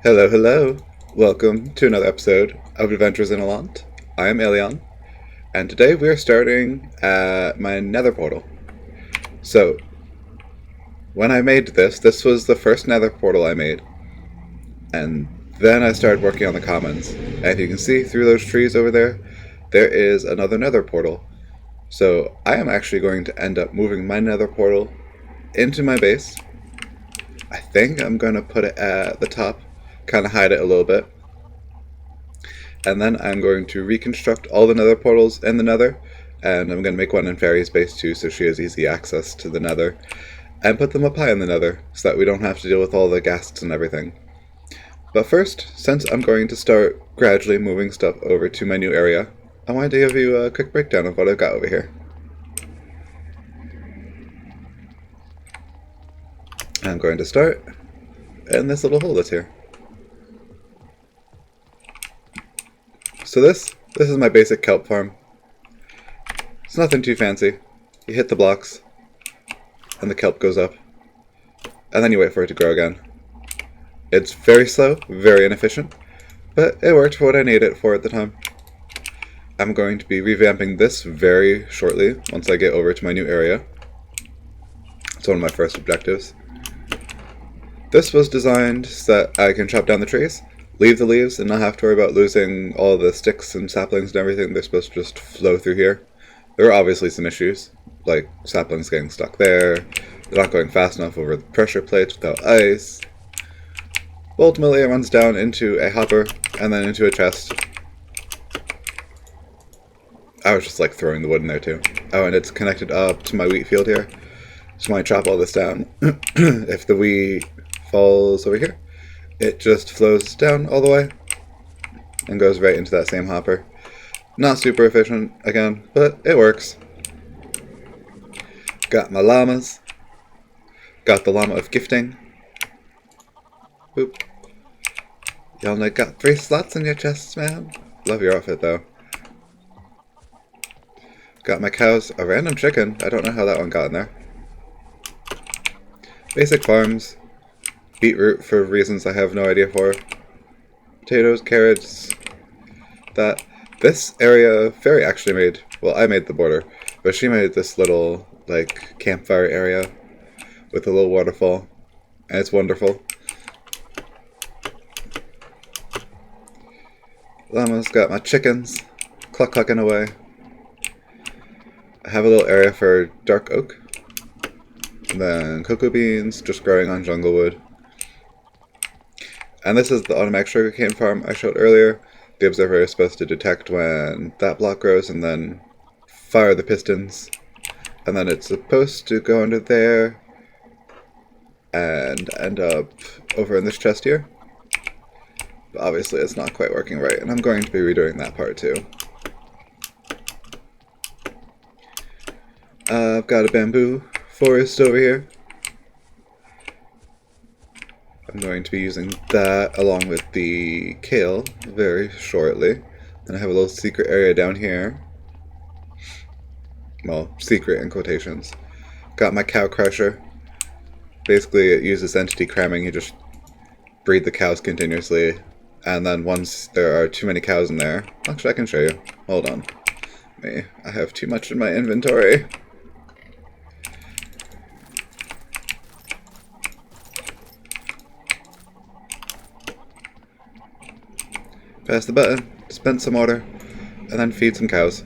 Hello, hello. Welcome to another episode of Adventures in Allant. I am Allant, and today we are starting at my Nether portal. So, when I made this was the first Nether portal I made, and then I started working on the commons. And if you can see through those trees over there, there is another Nether portal. So, I am actually going to end up moving my Nether portal into my base. I think I'm going to put it at the top, kind of hide it a little bit. And then I'm going to reconstruct all the Nether portals in the Nether, and I'm going to make one in Fairy's base too, so she has easy access to the Nether, and put them up high in the Nether, so that we don't have to deal with all the ghasts and everything. But first, since I'm going to start gradually moving stuff over to my new area, I wanted to give you a quick breakdown of what I've got over here. I'm going to start in this little hole that's here. So this is my basic kelp farm. It's nothing too fancy. You hit the blocks, and the kelp goes up, and then you wait for it to grow again. It's very slow, very inefficient, but it worked for what I needed it for at the time. I'm going to be revamping this very shortly, once I get over to my new area. It's one of my first objectives. This was designed so that I can chop down the trees, leave the leaves, and not have to worry about losing all the sticks and saplings and everything. They're supposed to just flow through here. There are obviously some issues, like saplings getting stuck there, they're not going fast enough over the pressure plates without ice. Ultimately it runs down into a hopper, and then into a chest. I was just like throwing the wood in there too. Oh, and it's connected up to my wheat field here. So when I chop all this down, if the wheat falls over here, it just flows down all the way and goes right into that same hopper. Not super efficient, again, but it works. Got my llamas. Got the llama of gifting. Boop. You only got 3 slots in your chests, man. Love your outfit, though. Got my cows. A random chicken. I don't know how that one got in there. Basic farms. Beetroot for reasons I have no idea for. Potatoes, carrots. That. This area, Fairy actually made, well, I made the border, but she made this little, like, campfire area with a little waterfall, and it's wonderful. Llama's got my chickens, clucking away. I have a little area for dark oak, and then cocoa beans, just growing on jungle wood. And this is the automatic sugarcane farm I showed earlier. The observer is supposed to detect when that block grows and then fire the pistons. And then it's supposed to go under there and end up over in this chest here. But obviously it's not quite working right, and I'm going to be redoing that part too. I've got a bamboo forest over here. I'm going to be using that along with the kale very shortly. And I have a little secret area down here. Well, secret in quotations. Got my cow crusher. Basically it uses entity cramming. You just breed the cows continuously. And then once there are too many cows in there... Actually, I can show you. Hold on. I have too much in my inventory. Press the button, dispense some water, and then feed some cows.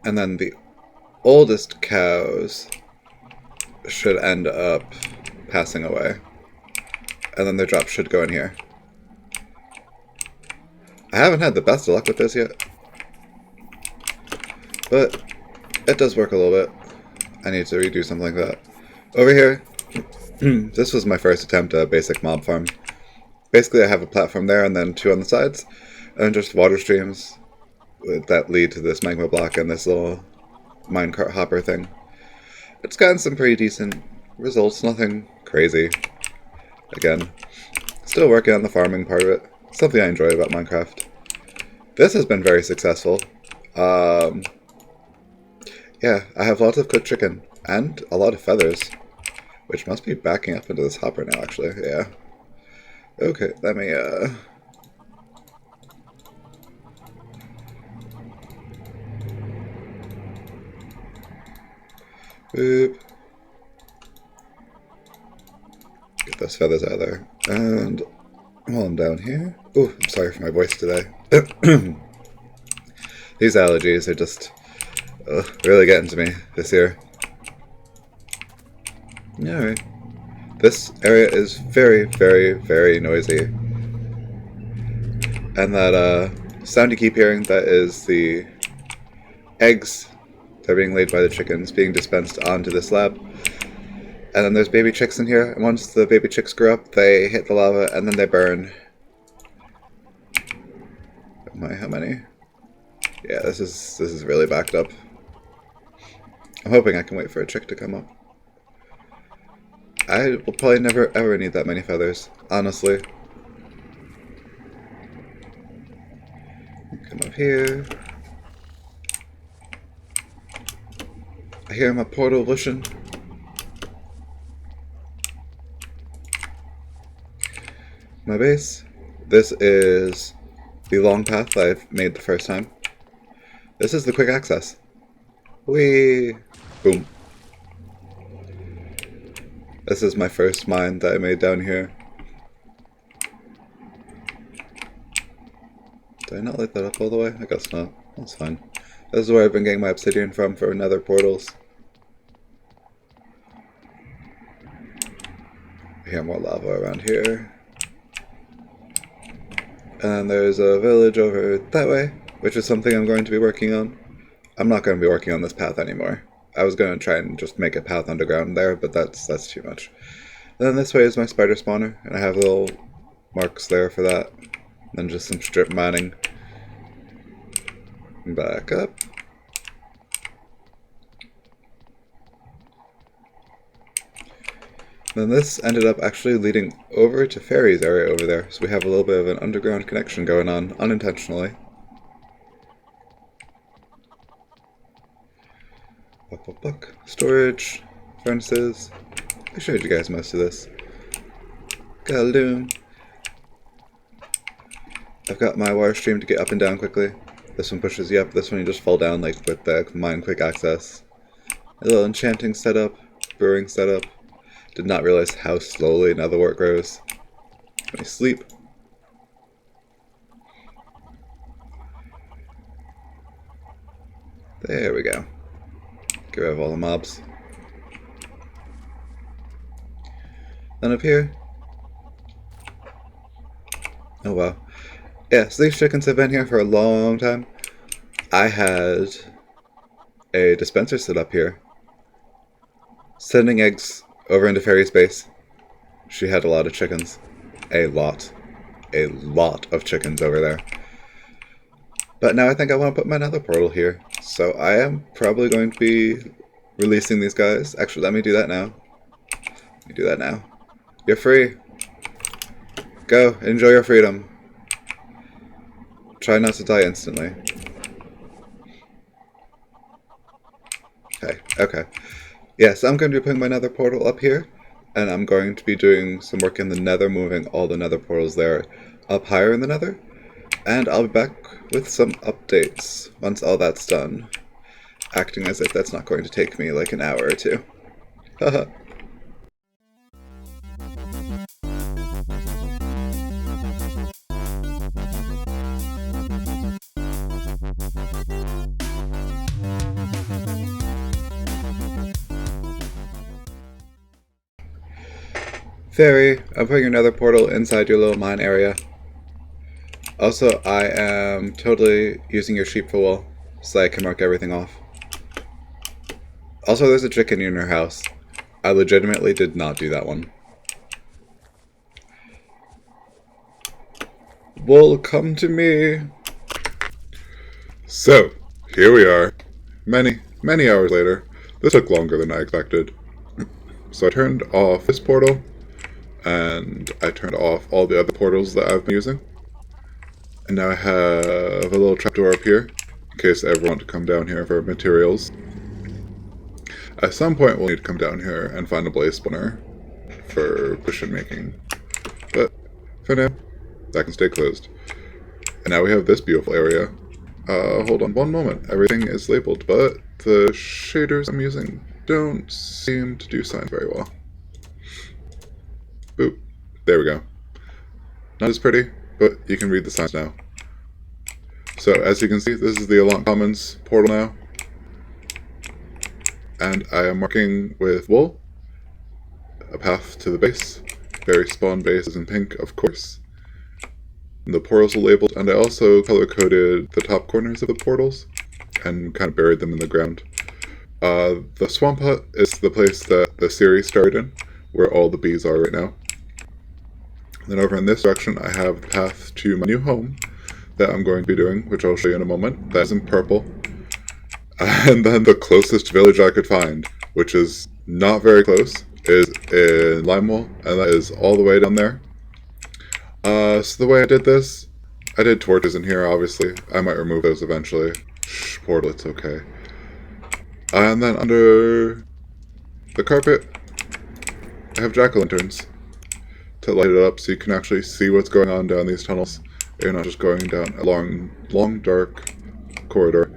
And then the oldest cows should end up passing away. And then their drop should go in here. I haven't had the best of luck with this yet, but it does work a little bit. I need to redo something like that. Over here, this was my first attempt at a basic mob farm. Basically I have a platform there and then 2 on the sides, and just water streams that lead to this magma block and this little minecart hopper thing. It's gotten some pretty decent results, nothing crazy. Again, still working on the farming part of it. Something I enjoy about Minecraft. This has been very successful. Yeah, I have lots of cooked chicken. And a lot of feathers, which must be backing up into this hopper now, actually. Yeah. Okay, let me, boop. Get those feathers out of there. And while I'm down here... Oh, I'm sorry for my voice today. These allergies are just really getting to me this year. Alright. This area is very, very, very noisy. And that sound you keep hearing, that is the eggs that are being laid by the chickens being dispensed onto this slab. And then there's baby chicks in here, and once the baby chicks grow up, they hit the lava and then they burn. How many? Yeah, this is really backed up. I'm hoping I can wait for a chick to come up. I will probably never ever need that many feathers, honestly. Come up here. I hear my portal wishing. My base. This is the long path that I've made the first time. This is the quick access. Whee! Boom. This is my first mine that I made down here. Did I not light that up all the way? I guess not. That's fine. This is where I've been getting my obsidian from for nether portals. I hear more lava around here. And there's a village over that way, which is something I'm going to be working on. I'm not going to be working on this path anymore. I was going to try and just make a path underground there, but that's too much. And then this way is my spider spawner, and I have little marks there for that. And then just some strip mining. Back up. Then this ended up actually leading over to Fairy's area over there, so we have a little bit of an underground connection going on, unintentionally. Storage, furnaces. I showed you guys most of this. Got a loom. I've got my water stream to get up and down quickly. This one pushes you up, this one you just fall down like with the mine quick access. A little enchanting setup, brewing setup. Did not realize how slowly netherwort grows. Let me sleep. There we go. Get rid of all the mobs. Then up here. Oh wow. Yeah, so these chickens have been here for a long time. I had a dispenser set up here, sending eggs over into Fairy's base. She had a lot of chickens. A lot of chickens over there. But now I think I want to put my nether portal here. So I am probably going to be releasing these guys. Actually, let me do that now. Let me do that now. You're free. Go, enjoy your freedom. Try not to die instantly. Okay. Yeah, so I'm going to be putting my nether portal up here, and I'm going to be doing some work in the nether, moving all the nether portals there up higher in the nether, and I'll be back with some updates once all that's done, acting as if that's not going to take me like an hour or two. Haha. Fairy, I'm putting another portal inside your little mine area. Also, I am totally using your sheep for wool, so I can mark everything off. Also, there's a chicken in your house. I legitimately did not do that one. Wool, come to me! So, here we are. Many hours later. This took longer than I expected. So I turned off this portal, and I turned off all the other portals that I've been using. And now I have a little trapdoor up here, in case I ever want to come down here for materials. At some point we'll need to come down here and find a blaze spawner for potion making. But for now, that can stay closed. And now we have this beautiful area. Hold on one moment. Everything is labeled, but the shaders I'm using don't seem to do signs very well. Boop. There we go. Not as pretty, but you can read the signs now. So as you can see, this is the Allant Commons portal now. And I am marking with wool a path to the base. Fairy spawn base is in pink, of course. The portals are labeled, and I also color-coded the top corners of the portals and kind of buried them in the ground. The swamp hut is the place that the series started in, where all the bees are right now. Then over in this direction, I have the path to my new home that I'm going to be doing, which I'll show you in a moment. That is in purple. And then the closest village I could find, which is not very close, is in Limewall, and that is all the way down there. So the way I did this, I did torches in here, obviously. I might remove those eventually. Shh, portal, it's okay. And then under the carpet, I have jack-o'-lanterns to light it up so you can actually see what's going on down these tunnels. You're not just going down a long, dark corridor.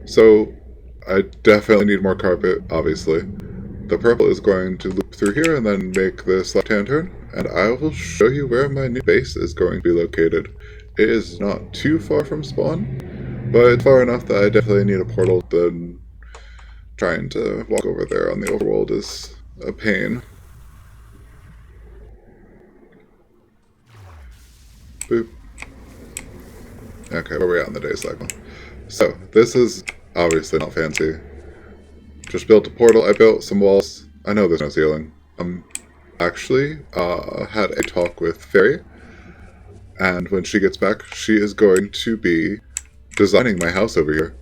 So I definitely need more carpet, obviously. The purple is going to loop through here and then make this left-hand turn, and I will show you where my new base is going to be located. It is not too far from spawn, but it's far enough that I definitely need a portal. Then trying to walk over there on the overworld is a pain. Boop. Okay, where are we at in the day cycle? So, this is obviously not fancy. Just built a portal, I built some walls. I know there's no ceiling. Actually had a talk with Fairy, and when she gets back, she is going to be designing my house over here.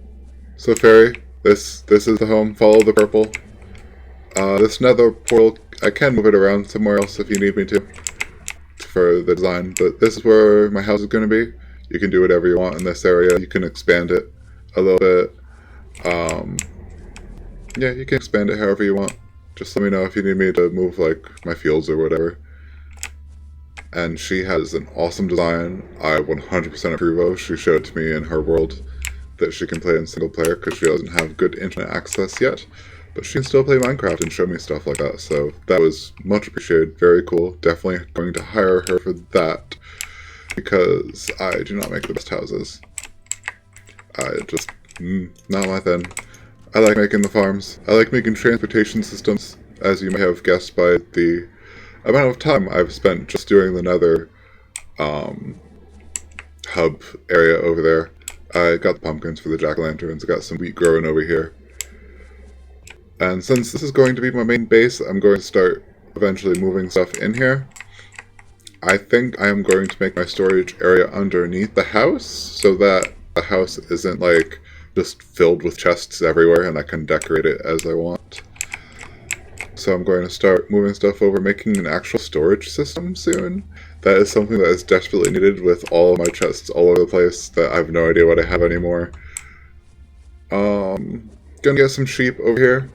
So Fairy, this is the home, follow the purple. This nether portal, I can move it around somewhere else if you need me to for the design, but this is where my house is going to be. You can do whatever you want in this area. You can expand it a little bit. Yeah, you can expand it however you want. Just let me know if you need me to move, like, my fields or whatever. And she has an awesome design I 100% approve of. She showed to me in her world that she can play in single player because she doesn't have good internet access yet. But she can still play Minecraft and show me stuff like that. So that was much appreciated. Very cool. Definitely going to hire her for that because I do not make the best houses. I just, not my thing. I like making the farms. I like making transportation systems, as you may have guessed by the amount of time I've spent just doing the Nether hub area over there. I got the pumpkins for the jack-o'-lanterns. I got some wheat growing over here. And since this is going to be my main base, I'm going to start eventually moving stuff in here. I think I am going to make my storage area underneath the house so that the house isn't like just filled with chests everywhere and I can decorate it as I want. So I'm going to start moving stuff over, making an actual storage system soon. That is something that is desperately needed with all of my chests all over the place that I have no idea what I have anymore. Gonna get some sheep over here.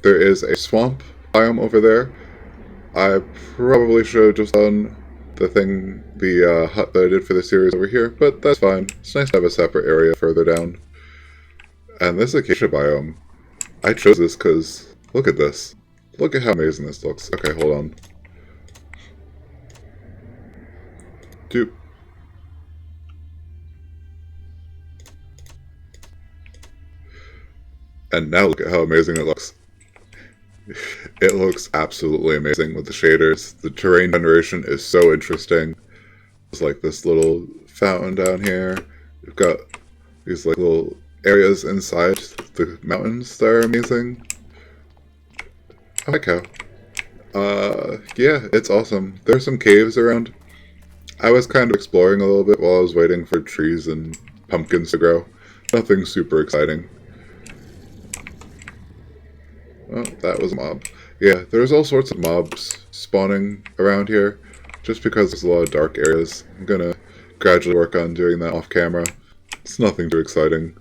There is a swamp biome over there. I probably should have just done the hut that I did for the series over here, but that's fine. It's nice to have a separate area further down. And this acacia biome, I chose this because, look at this. Look at how amazing this looks. Okay, hold on. Dude. And now look at how amazing it looks. It looks absolutely amazing with the shaders. The terrain generation is so interesting. There's like this little fountain down here. We've got these like little areas inside the mountains that are amazing. I like how. Yeah, it's awesome. There's some caves around. I was kind of exploring a little bit while I was waiting for trees and pumpkins to grow. Nothing super exciting. Oh, that was a mob. Yeah, there's all sorts of mobs spawning around here, just because there's a lot of dark areas. I'm gonna gradually work on doing that off camera. It's nothing too exciting.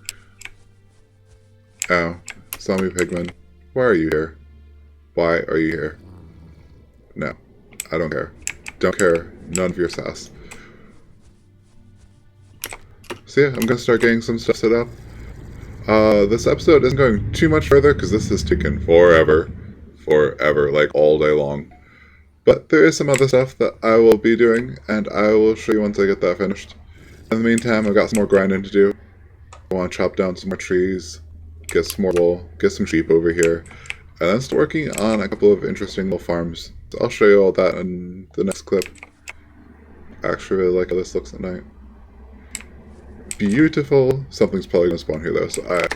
Ow. Zombie pigman. Why are you here? Why are you here? No, I don't care. Don't care. None of your sass. So yeah, I'm gonna start getting some stuff set up. This episode isn't going too much further because this has taken forever. Forever, like all day long. But there is some other stuff that I will be doing, and I will show you once I get that finished. In the meantime, I've got some more grinding to do. I want to chop down some more trees, get some more wool, get some sheep over here, and then start working on a couple of interesting little farms. So I'll show you all that in the next clip. I actually really like how this looks at night. Beautiful. Something's probably going to spawn here though,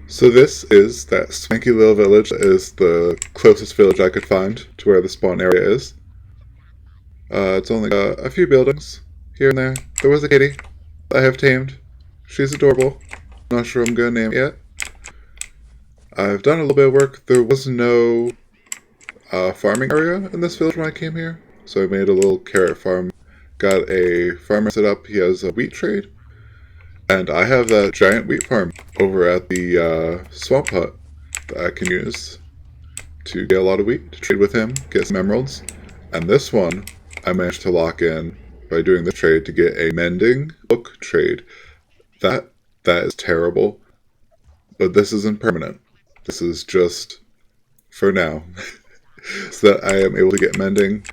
so this is that swanky little village. That is the closest village I could find to where the spawn area is. It's only got a few buildings here and there. There was a kitty I have tamed. She's adorable. Not sure I'm going to name it yet. I've done a little bit of work. There was no farming area in this village when I came here, so I made a little carrot farm. Got a farmer set up. He has a wheat trade. And I have that giant wheat farm over at the swamp hut that I can use to get a lot of wheat, to trade with him, get some emeralds. And this one I managed to lock in by doing the trade to get a mending book trade. That is terrible, but this isn't permanent. This is just for now, so that I am able to get mending,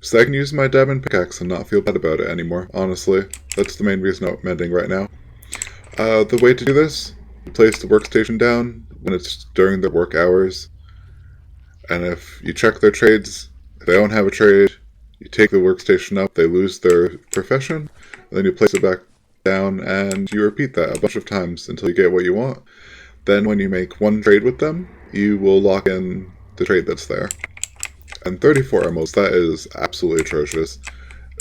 so I can use my diamond pickaxe and not feel bad about it anymore. Honestly, that's the main reason I'm mending right now. The way to do this, you place the workstation down when it's during their work hours, and if you check their trades, if they don't have a trade, you take the workstation up, they lose their profession, and then you place it back down, and you repeat that a bunch of times until you get what you want. Then when you make one trade with them, you will lock in the trade that's there. And 34 emeralds, that is absolutely atrocious.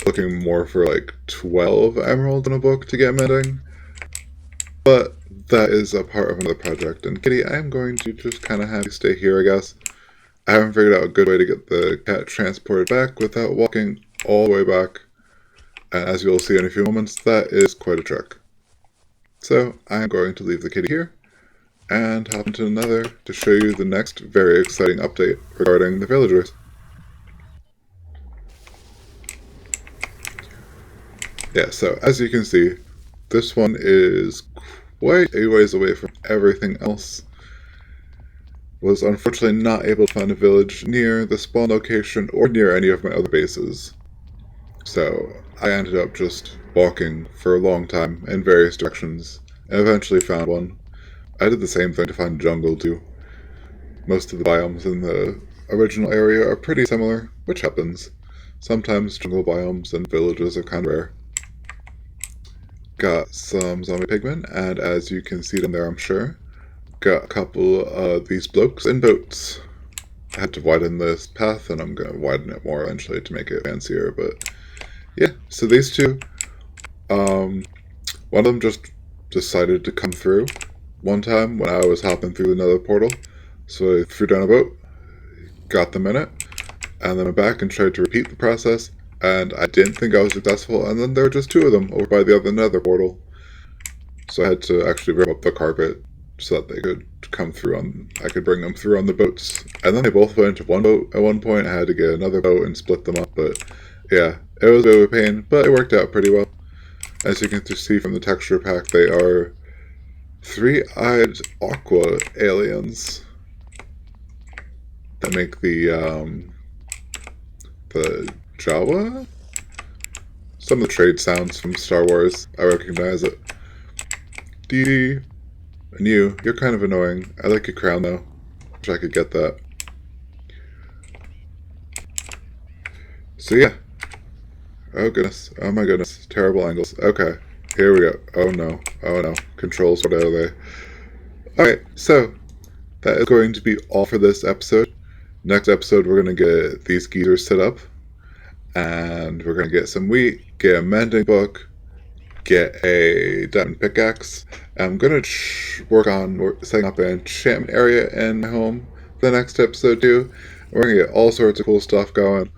Looking more for like 12 emeralds in a book to get mending. But that is a part of another project. And Kitty, I am going to just kind of have you stay here, I guess. I haven't figured out a good way to get the cat transported back without walking all the way back. And as you'll see in a few moments, that is quite a trek. So I am going to leave the kitty here and hop into the Nether to show you the next very exciting update regarding the villagers. Yeah, so as you can see, this one is quite a ways away from everything else. Was unfortunately not able to find a village near the spawn location or near any of my other bases. So I ended up just walking for a long time in various directions and eventually found one. I did the same thing to find jungle too. Most of the biomes in the original area are pretty similar, which happens. Sometimes jungle biomes and villages are kind of rare. Got some zombie pigmen, and as you can see them there, I'm sure, got a couple of these blokes in boats. I had to widen this path, and I'm going to widen it more eventually to make it fancier, but yeah, so these two, one of them just decided to come through one time when I was hopping through another portal, so I threw down a boat, got them in it, and then went back and tried to repeat the process, and I didn't think I was successful, and then there were just two of them over by the other nether portal. So I had to actually rip up the carpet so that they could come through I could bring them through on the boats. And then they both went into one boat at one point. I had to get another boat and split them up, but yeah, it was a bit of a pain, but it worked out pretty well. As you can see from the texture pack, they are three-eyed aqua aliens that make the Jawa? Some of the trade sounds from Star Wars, I recognize it. Dee. And you're kind of annoying. I like your crown though. Wish I could get that. So yeah. Oh goodness. Oh my goodness. Terrible angles. Okay. Here we go. Oh no. Oh no. Controls, what are they? Alright, so that is going to be all for this episode. Next episode we're going to get these geezers set up. And we're going to get some wheat, get a mending book, get a diamond pickaxe. I'm going to work on setting up an enchantment area in my home for the next episode too. We're going to get all sorts of cool stuff going.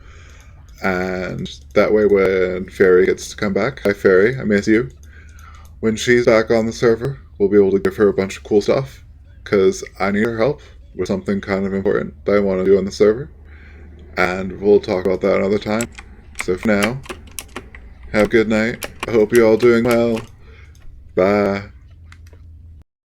And that way when Fairy gets to come back, hi Fairy, I miss you. When she's back on the server, we'll be able to give her a bunch of cool stuff. because I need her help with something kind of important that I want to do on the server. And we'll talk about that another time. So for now, have a good night. I hope you're all doing well. Bye.